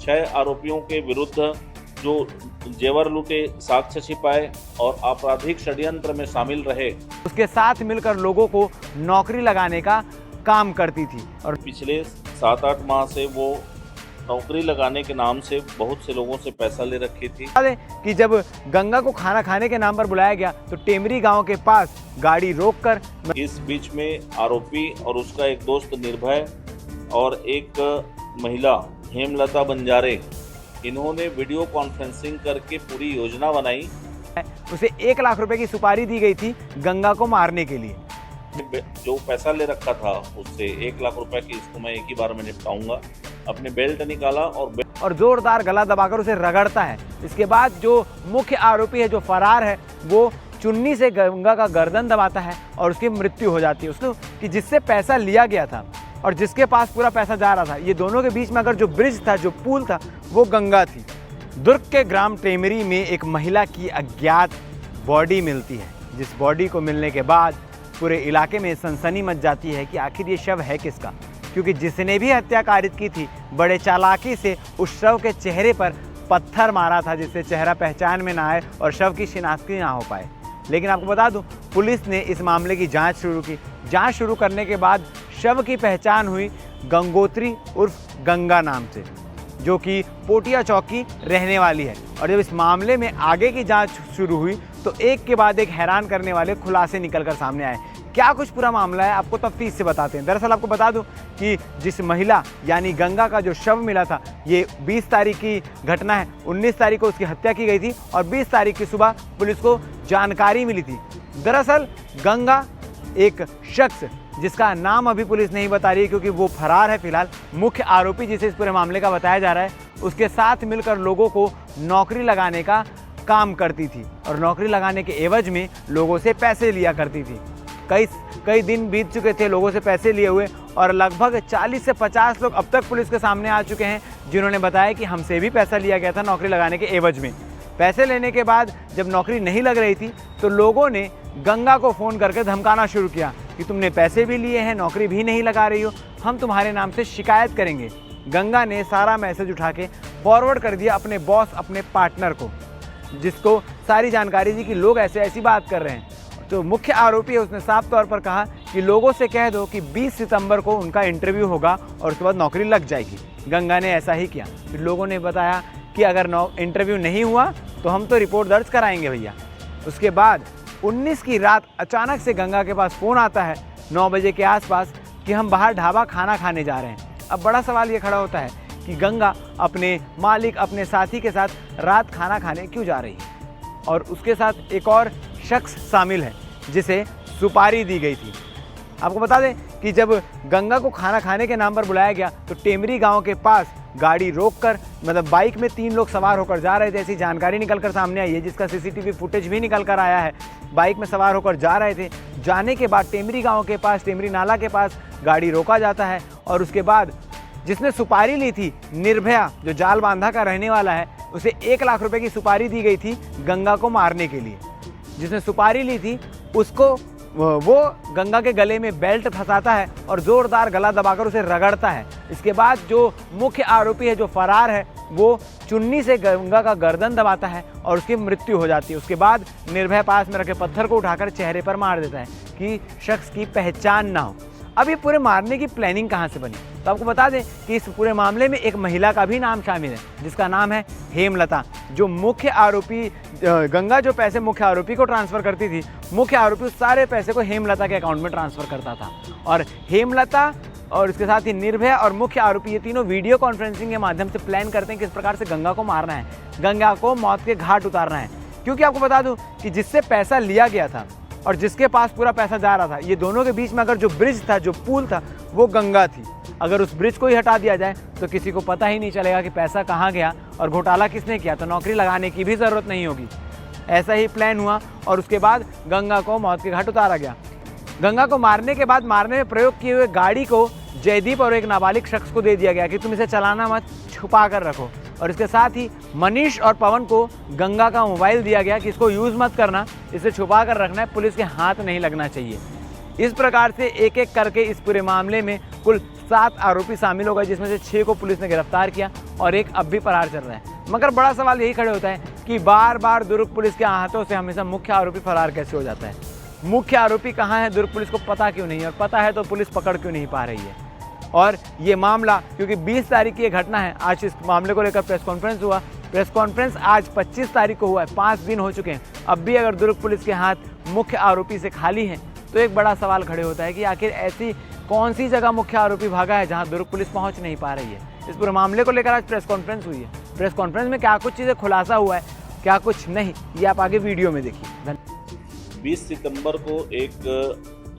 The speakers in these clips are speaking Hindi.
6 आरोपियों के विरुद्ध जो जेवर लूटे, साक्ष्य छिपाए और आपराधिक षड्यंत्र में शामिल रहे, उसके साथ मिलकर लोगों को नौकरी लगाने का काम करती थी। और पिछले 7-8 माह से वो नौकरी लगाने के नाम से बहुत से लोगों से पैसा ले रखी थी। कि जब गंगा को खाना खाने के नाम पर बुलाया गया तो टेमरी गांव के पास गाड़ी रोककर इस बीच में आरोपी और उसका एक दोस्त निर्भय और एक महिला हेमलता बंजारे, इन्होंने वीडियो कॉन्फ्रेंसिंग करके पूरी योजना बनाई। उसे 1 लाख रुपए की सुपारी दी गई थी गंगा को मारने के लिए। जो पैसा ले रखा था उससे 1 लाख रुपए की, इसको मैं एक ही बार में निपटाऊंगा। अपने बेल्ट निकाला और जोरदार गला दबाकर उसे रगड़ता है। इसके बाद जो मुख्य आरोपी है, जो फरार है, वो चुन्नी से गंगा का गर्दन दबाता है और उसकी मृत्यु हो जाती है। उसको कि जिससे पैसा लिया गया था और जिसके पास पूरा पैसा जा रहा था, ये दोनों के बीच में अगर जो ब्रिज था, जो पुल था, वो गंगा थी। दुर्ग के ग्राम टेमरी में एक महिला की अज्ञात बॉडी मिलती है, जिस बॉडी को मिलने के बाद पूरे इलाके में सनसनी मच जाती है कि आखिर ये शव है किसका, क्योंकि जिसने भी हत्या कारित की थी बड़े चालाकी से उस शव के चेहरे पर पत्थर मारा था, जिससे चेहरा पहचान में ना आए और शव की शिनाख्ती ना हो पाए। लेकिन आपको बता दूं, पुलिस ने इस मामले की जांच शुरू की। जांच शुरू करने के बाद शव की पहचान हुई गंगोत्री उर्फ गंगा नाम से, जो कि पोटिया चौक की रहने वाली है। और जब इस मामले में आगे की जांच शुरू हुई तो एक के बाद एक हैरान करने वाले खुलासे निकलकर सामने आए। क्या कुछ पूरा मामला है, आपको तफ्तीश से बताते हैं। दरअसल आपको बता दूं कि जिस महिला यानी गंगा का जो शव मिला था, ये 20 तारीख की घटना है। 19 तारीख को उसकी हत्या की गई थी और 20 तारीख की सुबह पुलिस को जानकारी मिली थी। दरअसल गंगा एक शख्स, जिसका नाम अभी पुलिस नहीं बता रही है क्योंकि वो फरार है फिलहाल, मुख्य आरोपी जिसे इस पूरे मामले का बताया जा रहा है, उसके साथ मिलकर लोगों को नौकरी लगाने का काम करती थी और नौकरी लगाने के एवज में लोगों से पैसे लिया करती थी। कई दिन बीत चुके थे लोगों से पैसे लिए हुए और लगभग 40 से 50 लोग अब तक पुलिस के सामने आ चुके हैं, जिन्होंने बताया कि हमसे भी पैसा लिया गया था नौकरी लगाने के एवज में। पैसे लेने के बाद जब नौकरी नहीं लग रही थी तो लोगों ने गंगा को फ़ोन करके धमकाना शुरू किया कि तुमने पैसे भी लिए हैं, नौकरी भी नहीं लगा रही हो, हम तुम्हारे नाम से शिकायत करेंगे। गंगा ने सारा मैसेज उठा के फॉरवर्ड कर दिया अपने बॉस, अपने पार्टनर को, जिसको सारी जानकारी दी कि लोग ऐसी बात कर रहे हैं। तो मुख्य आरोपी है, उसने साफ तौर पर कहा कि लोगों से कह दो कि 20 सितंबर को उनका इंटरव्यू होगा और उसके बाद नौकरी लग जाएगी। गंगा ने ऐसा ही किया। फिर लोगों ने बताया कि अगर इंटरव्यू नहीं हुआ तो हम तो रिपोर्ट दर्ज कराएंगे भैया। उसके बाद 19 की रात अचानक से गंगा के पास फ़ोन आता है 9 बजे के आसपास कि हम बाहर ढाबा खाना खाने जा रहे हैं। अब बड़ा सवाल ये खड़ा होता है कि गंगा अपने मालिक, अपने साथी के साथ रात खाना खाने क्यों जा रही है, और उसके साथ एक और शख्स शामिल है जिसे सुपारी दी गई थी। आपको बता दें कि जब गंगा को खाना खाने के नाम पर बुलाया गया तो टेमरी गांव के पास गाड़ी रोककर, मतलब बाइक में 3 लोग सवार होकर जा रहे थे, ऐसी जानकारी निकलकर सामने आई है, जिसका सीसीटीवी फुटेज भी निकल कर आया है। बाइक में सवार होकर जा रहे थे। जाने के बाद टेमरी गांव के पास, टेमरी नाला के पास गाड़ी रोका जाता है और उसके बाद जिसने सुपारी ली थी, निर्भया, जो जाल बांधा का रहने वाला है, उसे 1 लाख रुपए की सुपारी दी गई थी गंगा को मारने के लिए। जिसने सुपारी ली थी उसको वो गंगा के गले में बेल्ट फंसाता है और जोरदार गला दबाकर उसे रगड़ता है। इसके बाद जो मुख्य आरोपी है, जो फरार है, वो चुन्नी से गंगा का गर्दन दबाता है और उसकी मृत्यु हो जाती है। उसके बाद निर्भय पास में रखे पत्थर को उठाकर चेहरे पर मार देता है कि शख्स की पहचान ना हो। अब ये पूरे मारने की प्लानिंग कहाँ से बनी? तो आपको बता दें कि इस पूरे मामले में एक महिला का भी नाम शामिल है, जिसका नाम है हेमलता। जो मुख्य आरोपी, गंगा जो पैसे मुख्य आरोपी को ट्रांसफ़र करती थी, मुख्य आरोपी उस सारे पैसे को हेमलता के अकाउंट में ट्रांसफ़र करता था। और हेमलता और इसके साथ ही निर्भय और मुख्य आरोपी, ये तीनों वीडियो कॉन्फ्रेंसिंग के माध्यम से प्लान करते हैं किस प्रकार से गंगा को मारना है, गंगा को मौत के घाट उतारना है। क्योंकि आपको बता दूं कि जिससे पैसा लिया गया था और जिसके पास पूरा पैसा जा रहा था, ये दोनों के बीच में अगर जो ब्रिज था, जो पुल था, वो गंगा थी। अगर उस ब्रिज को ही हटा दिया जाए तो किसी को पता ही नहीं चलेगा कि पैसा कहाँ गया और घोटाला किसने किया, तो नौकरी लगाने की भी ज़रूरत नहीं होगी। ऐसा ही प्लान हुआ और उसके बाद गंगा को मौत के घाट उतारा गया। गंगा को मारने के बाद मारने में प्रयोग किए हुए गाड़ी को जयदीप और एक नाबालिग शख्स को दे दिया गया कि तुम इसे चलाना मत, छुपा कर रखो। और इसके साथ ही मनीष और पवन को गंगा का मोबाइल दिया गया कि इसको यूज़ मत करना, इसे छुपा कर रखना है, पुलिस के हाथ नहीं लगना चाहिए। इस प्रकार से एक एक करके इस पूरे मामले में कुल 7 आरोपी शामिल हो गए, जिसमें से 6 को पुलिस ने गिरफ्तार किया और एक अब भी फरार चल रहा है। मगर बड़ा सवाल यही खड़े होता है कि बार बार दुर्ग पुलिस के हाथों से हमेशा मुख्य आरोपी फरार कैसे हो जाता है। मुख्य आरोपी कहाँ है दुर्ग पुलिस को पता क्यों नहीं है, और पता है तो पुलिस पकड़ क्यों नहीं पा रही है। और ये मामला, क्योंकि 20 तारीख की ये घटना है, आज इस मामले को लेकर प्रेस कॉन्फ्रेंस हुआ। प्रेस कॉन्फ्रेंस आज 25 तारीख को हुआ है, 5 दिन हो चुके हैं। अब भी अगर दुर्ग पुलिस के हाथ मुख्य आरोपी से खाली हैं तो एक बड़ा सवाल खड़े होता है कि आखिर ऐसी कौन सी जगह मुख्य आरोपी भागा है जहां दुर्ग पुलिस पहुंच नहीं पा रही है। इस पूरे मामले को लेकर आज प्रेस कॉन्फ्रेंस हुई है। प्रेस कॉन्फ्रेंस में क्या कुछ चीज़ें खुलासा हुआ है, क्या कुछ नहीं, ये आप आगे वीडियो में देखिए। 20 सितंबर को एक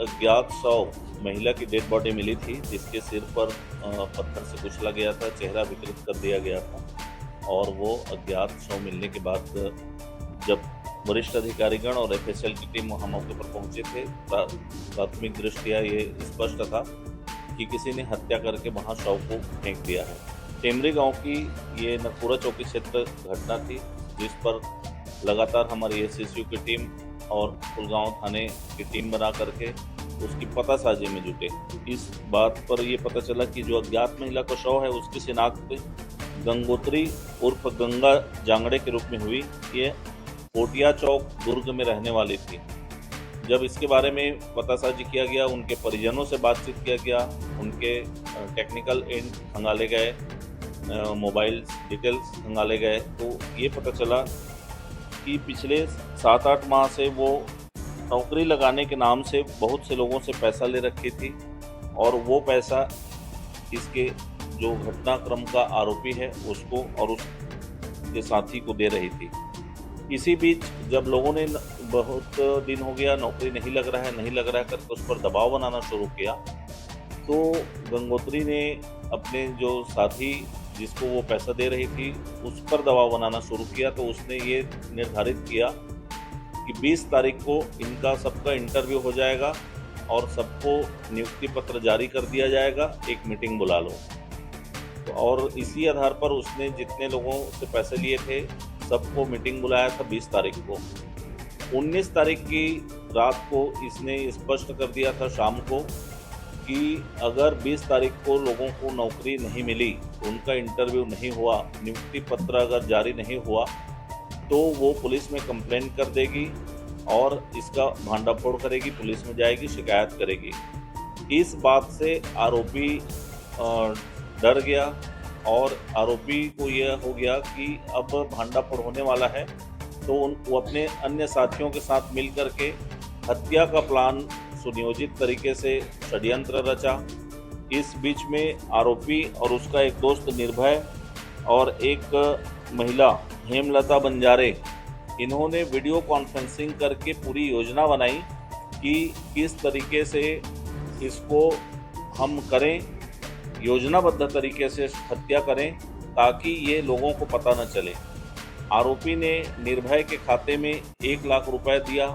अज्ञात शव महिला की डेड बॉडी मिली थी, जिसके सिर पर पत्थर से कुचला गया था, चेहरा विकृत कर दिया गया था। और वो अज्ञात शव मिलने के बाद जब वरिष्ठ अधिकारीगण और एफएसएल की टीम वहाँ मौके पर पहुंचे थे, प्राथमिक दृष्टया ये स्पष्ट था कि किसी ने हत्या करके वहाँ शव को फेंक दिया है। टेमरी गांव की ये नकपुरा चौकी क्षेत्र घटना थी, जिस पर लगातार हमारी एसएसयू की टीम और कुलगांव थाने की टीम बना करके उसकी पतासाजी में जुटे। इस बात पर यह पता चला कि जो अज्ञात महिला का शव है उसकी शिनाख्त गंगोत्री उर्फ गंगा जांगड़े के रूप में हुई। ये कोटिया चौक दुर्ग में रहने वाली थी। जब इसके बारे में पतासाजी किया गया, उनके परिजनों से बातचीत किया गया, उनके टेक्निकल एंड खंगाले गए, मोबाइल डिटेल्स खंगाले गए, तो ये पता चला कि पिछले 7-8 माह से वो नौकरी लगाने के नाम से बहुत से लोगों से पैसा ले रखी थी और वो पैसा इसके जो घटनाक्रम का आरोपी है उसको और उसके साथी को दे रही थी। इसी बीच जब लोगों ने बहुत दिन हो गया नौकरी नहीं लग रहा है करके उस पर दबाव बनाना शुरू किया, तो गंगोत्री ने अपने जो साथी जिसको वो पैसा दे रही थी उस पर दबाव बनाना शुरू किया। तो उसने ये निर्धारित किया कि 20 तारीख को इनका सबका इंटरव्यू हो जाएगा और सबको नियुक्ति पत्र जारी कर दिया जाएगा, एक मीटिंग बुला लो। तो और इसी आधार पर उसने जितने लोगों से पैसे लिए थे सबको मीटिंग बुलाया था 20 तारीख को। 19 तारीख की रात को इसने स्पष्ट कर दिया था शाम को कि अगर 20 तारीख को लोगों को नौकरी नहीं मिली, उनका इंटरव्यू नहीं हुआ, नियुक्ति पत्र अगर जारी नहीं हुआ, तो वो पुलिस में कंप्लेंट कर देगी और इसका भांडाफोड़ करेगी, पुलिस में जाएगी, शिकायत करेगी। इस बात से आरोपी डर गया और आरोपी को यह हो गया कि अब भांडाफोड़ होने वाला है, तो वो अपने अन्य साथियों के साथ मिल करके हत्या का प्लान सुनियोजित तरीके से षड्यंत्र रचा। इस बीच में आरोपी और उसका एक दोस्त निर्भय और एक महिला हेमलता बंजारे, इन्होंने वीडियो कॉन्फ्रेंसिंग करके पूरी योजना बनाई कि किस तरीके से इसको हम करें, योजनाबद्ध तरीके से हत्या करें ताकि ये लोगों को पता न चले। आरोपी ने निर्भय के खाते में 1 लाख रुपए दिया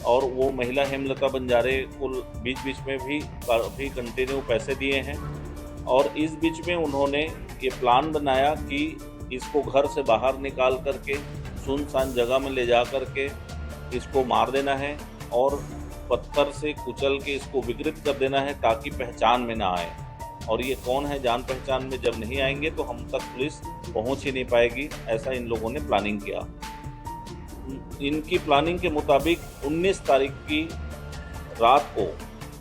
और वो महिला हेमलता बंजारे को बीच बीच में भी काफ़ी कंटिन्यू पैसे दिए हैं। और इस बीच में उन्होंने ये प्लान बनाया कि इसको घर से बाहर निकाल करके सुनसान जगह में ले जा करके इसको मार देना है और पत्थर से कुचल के इसको विकृत कर देना है ताकि पहचान में ना आए। और ये कौन है, जान पहचान में जब नहीं आएंगे तो हम तक पुलिस पहुंच ही नहीं पाएगी। ऐसा इन लोगों ने प्लानिंग किया। इनकी प्लानिंग के मुताबिक 19 तारीख की रात को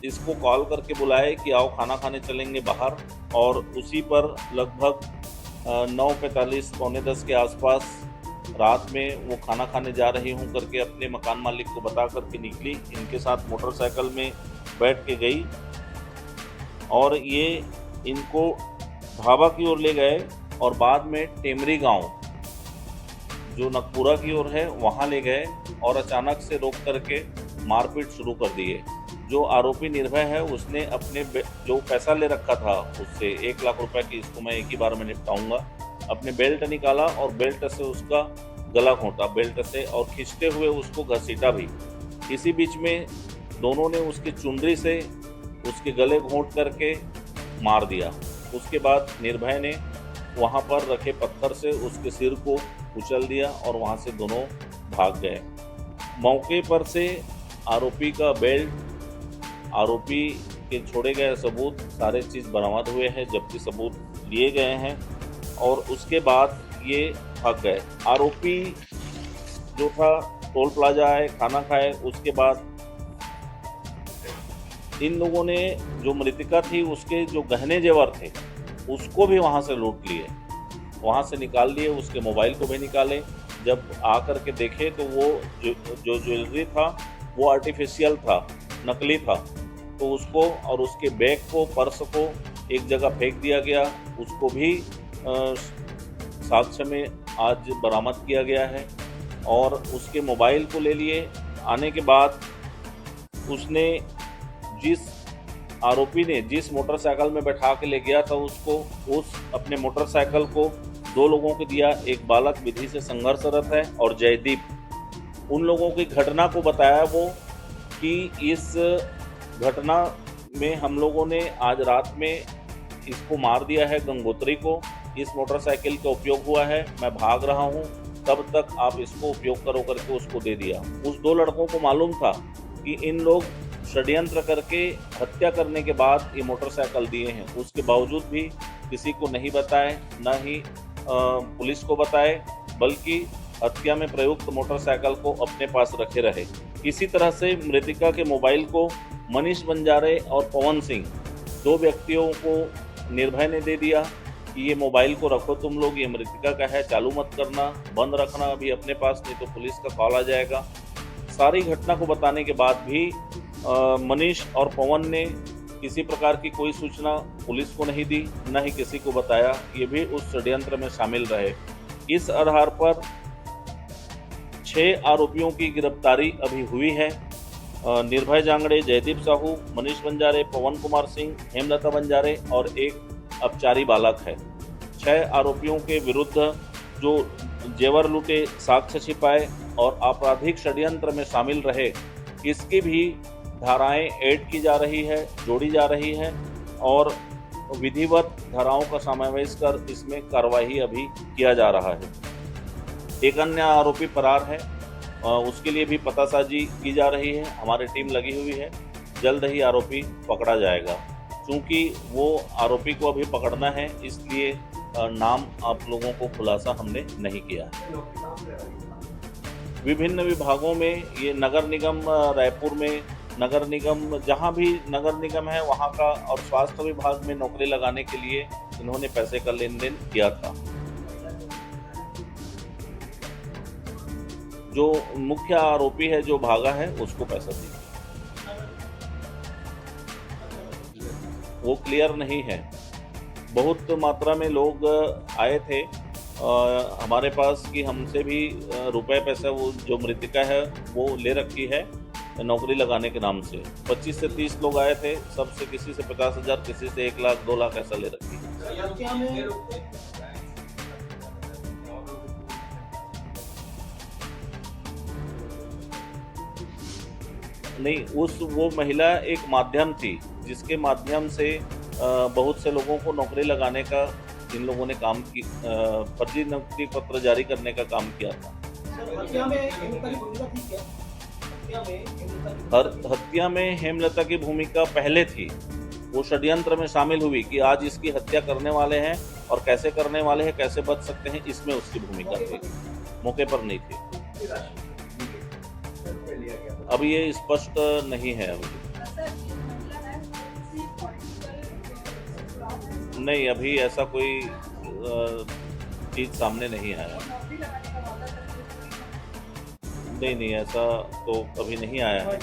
इसको कॉल करके बुलाए कि आओ खाना खाने चलेंगे बाहर, और उसी पर लगभग 9:45 पौने 10 के आसपास रात में वो खाना खाने जा रही हूँ करके अपने मकान मालिक को बता करके निकली। इनके साथ मोटरसाइकिल में बैठ के गई और ये इनको ढाबा की ओर ले गए और बाद में टेमरी गांव जो नकपुरा की ओर है वहां ले गए और अचानक से रोक करके मारपीट शुरू कर दिए। जो आरोपी निर्भय है उसने अपने जो पैसा ले रखा था उससे 1 लाख रुपए की, इसको मैं एक ही बार में निपटाऊंगा, अपने बेल्ट निकाला और बेल्ट से उसका गला घोंटा बेल्ट से और खींचते हुए उसको घसीटा भी। इसी बीच में दोनों ने उसकी चुनरी से उसके गले घोंट करके मार दिया। उसके बाद निर्भय ने वहां पर रखे पत्थर से उसके सिर को कुचल दिया और वहां से दोनों भाग गए। मौके पर से आरोपी का बेल्ट, आरोपी उसके छोड़े गए सबूत सारे चीज़ बरामद हुए हैं, जबकि सबूत लिए गए हैं और उसके बाद ये भाग गए। आरोपी जो था टोल प्लाजा आए, खाना खाए, उसके बाद इन लोगों ने जो मृतिका थी उसके जो गहने जेवर थे उसको भी वहाँ से लूट लिए, वहाँ से निकाल लिए, उसके मोबाइल को भी निकाले। जब आकर के देखे तो वो जो ज्वेलरी था वो आर्टिफिशियल था, नकली था, तो उसको और उसके बैग को, पर्स को एक जगह फेंक दिया गया। उसको भी साक्ष्य में आज बरामद किया गया है और उसके मोबाइल को ले लिए। आने के बाद उसने आरोपी ने जिस मोटरसाइकिल में बैठा के ले गया था उसको, उस अपने मोटरसाइकिल को 2 लोगों को दिया। एक बालक विधि से संघर्षरत है और जयदीप। उन लोगों की घटना को बताया वो कि इस घटना में हम लोगों ने आज रात में इसको मार दिया है, गंगोत्री को, इस मोटरसाइकिल का उपयोग हुआ है, मैं भाग रहा हूँ, तब तक आप इसको उपयोग करो करके उसको दे दिया। उस 2 लड़कों को मालूम था कि इन लोग षड्यंत्र करके हत्या करने के बाद ये मोटरसाइकिल दिए हैं, उसके बावजूद भी किसी को नहीं बताए, न ही पुलिस को बताए, बल्कि हत्या में प्रयुक्त मोटरसाइकिल को अपने पास रखे रहे। इसी तरह से मृतिका के मोबाइल को मनीष बंजारे और पवन सिंह 2 व्यक्तियों को निर्भय ने दे दिया कि ये मोबाइल को रखो तुम लोग, ये मृतिका का है, चालू मत करना, बंद रखना अभी अपने पास, नहीं तो पुलिस का कॉल आ जाएगा। सारी घटना को बताने के बाद भी मनीष और पवन ने किसी प्रकार की कोई सूचना पुलिस को नहीं दी, न ही किसी को बताया, ये भी उस षड्यंत्र में शामिल रहे। इस आधार पर 6 आरोपियों की गिरफ्तारी अभी हुई है। निर्भय जांगड़े, जयदीप साहू, मनीष बंजारे, पवन कुमार सिंह, हेमलता बंजारे और एक अपचारी बालक है। 6 आरोपियों के विरुद्ध जो जेवर लूटे, साक्ष्य छिपाए और आपराधिक षड्यंत्र में शामिल रहे, इसकी भी धाराएं ऐड की जा रही है, जोड़ी जा रही है और विधिवत धाराओं का समावेश कर इसमें कार्रवाई अभी किया जा रहा है। एक अन्य आरोपी फरार है, उसके लिए भी पतासाजी की जा रही है, हमारी टीम लगी हुई है, जल्द ही आरोपी पकड़ा जाएगा। क्योंकि वो आरोपी को अभी पकड़ना है, इसलिए नाम आप लोगों को खुलासा हमने नहीं किया है। विभिन्न विभागों में ये नगर निगम रायपुर में, नगर निगम जहाँ भी नगर निगम है वहाँ का, और स्वास्थ्य विभाग में नौकरी लगाने के लिए इन्होंने पैसे का लेन देन किया था। जो मुख्य आरोपी है जो भागा है उसको पैसा दिया, वो क्लियर नहीं है। बहुत मात्रा में लोग आए थे हमारे पास कि हमसे भी रुपए पैसे वो जो मृतिका है वो ले रखी है नौकरी लगाने के नाम से। 25 से 30 लोग आए थे, सबसे किसी से 50,000, किसी से 1 लाख 2 लाख ऐसा ले रखी है। नहीं, वो महिला एक माध्यम थी जिसके माध्यम से बहुत से लोगों को नौकरी लगाने का इन लोगों ने काम की, फर्जी नियुक्ति पत्र जारी करने का काम किया था। हत्या में हेमलता की भूमिका पहले थी, वो षड्यंत्र में शामिल हुई कि आज इसकी हत्या करने वाले हैं और कैसे करने वाले हैं, कैसे बच सकते हैं, इसमें उसकी भूमिका थी, मौके पर नहीं थी। अब ये स्पष्ट नहीं है अभी। नहीं, अभी ऐसा कोई चीज सामने नहीं आया। नहीं, ऐसा तो अभी नहीं आया है।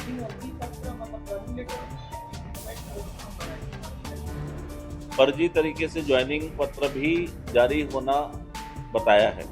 फर्जी तरीके से ज्वाइनिंग पत्र भी जारी होना बताया है।